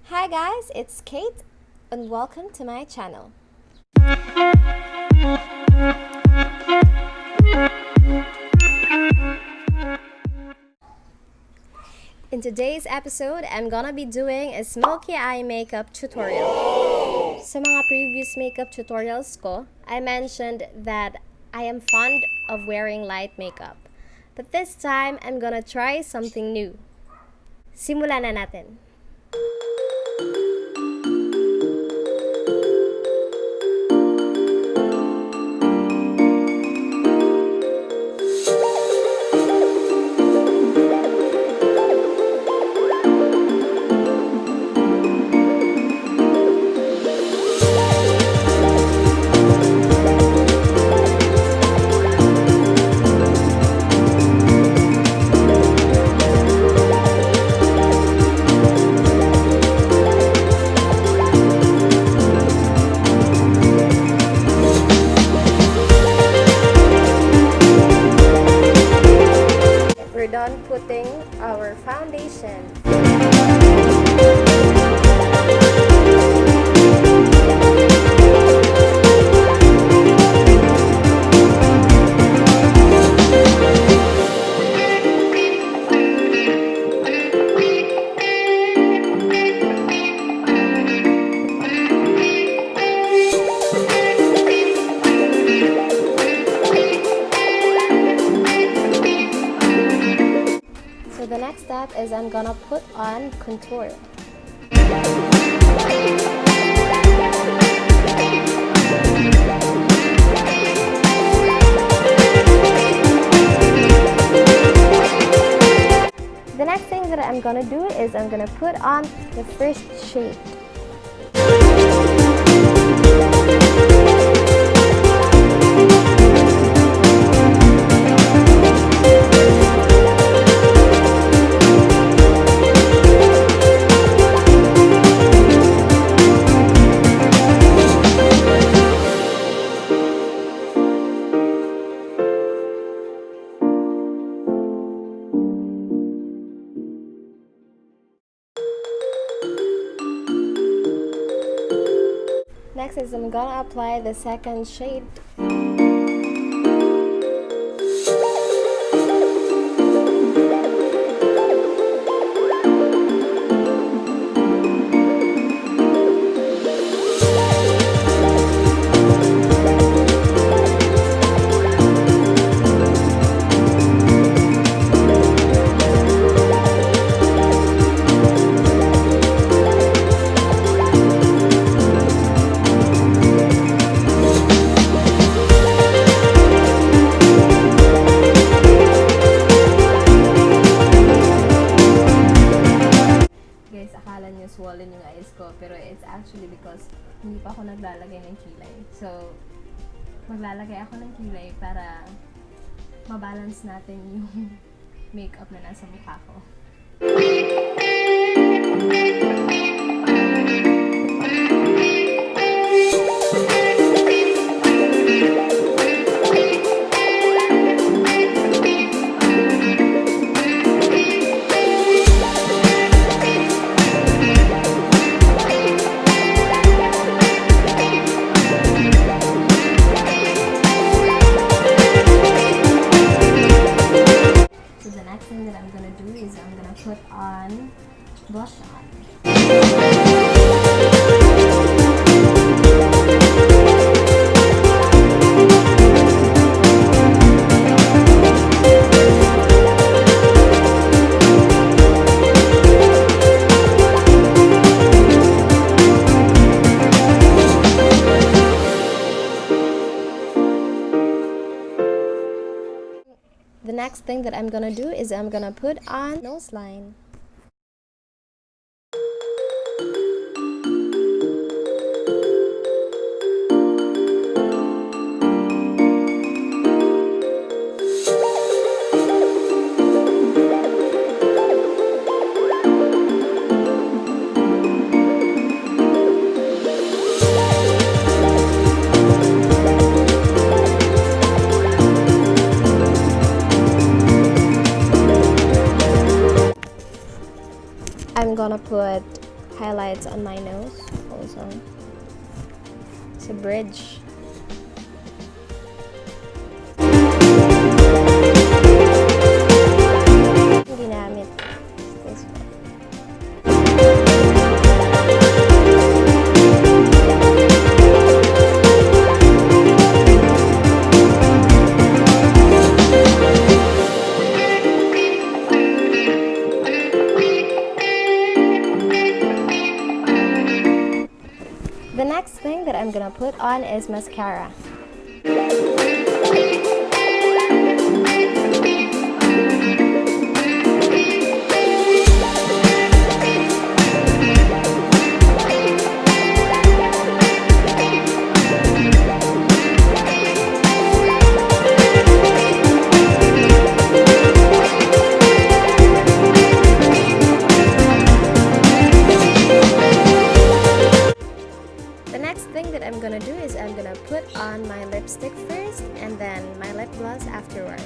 Hi guys, it's Kate and welcome to my channel. In today's episode, I'm gonna be doing a smoky eye makeup tutorial. Sa mga previous makeup tutorials ko, I mentioned that I am fond of wearing light makeup. But this time, I'm gonna try something new. Simulan na natin. We're done putting our foundation. So the next step is I'm gonna put on contour. The next thing that I'm gonna do is I'm gonna put on the first shade. Next is I'm gonna apply the second shade. Akala nyo swollen yung eyes ko, pero it's actually because hindi pa ako naglalagay ng kilay. So, maglalagay ako ng kilay para mabalance natin yung makeup na nasa mukha ko. Put on blush on. The next thing that I'm gonna do is I'm gonna put on nose line. I'm gonna put highlights on my nose also. It's a bridge. Ginamit this one. The next thing that I'm gonna put on is mascara. I'm gonna do is I'm gonna put on my lipstick first and then my lip gloss afterwards.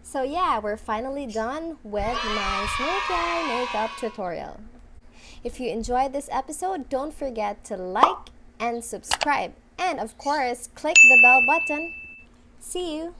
So yeah, we're finally done with my Smokey eye makeup tutorial. If you enjoyed this episode, don't forget to like and subscribe. And of course, click the bell button. See you!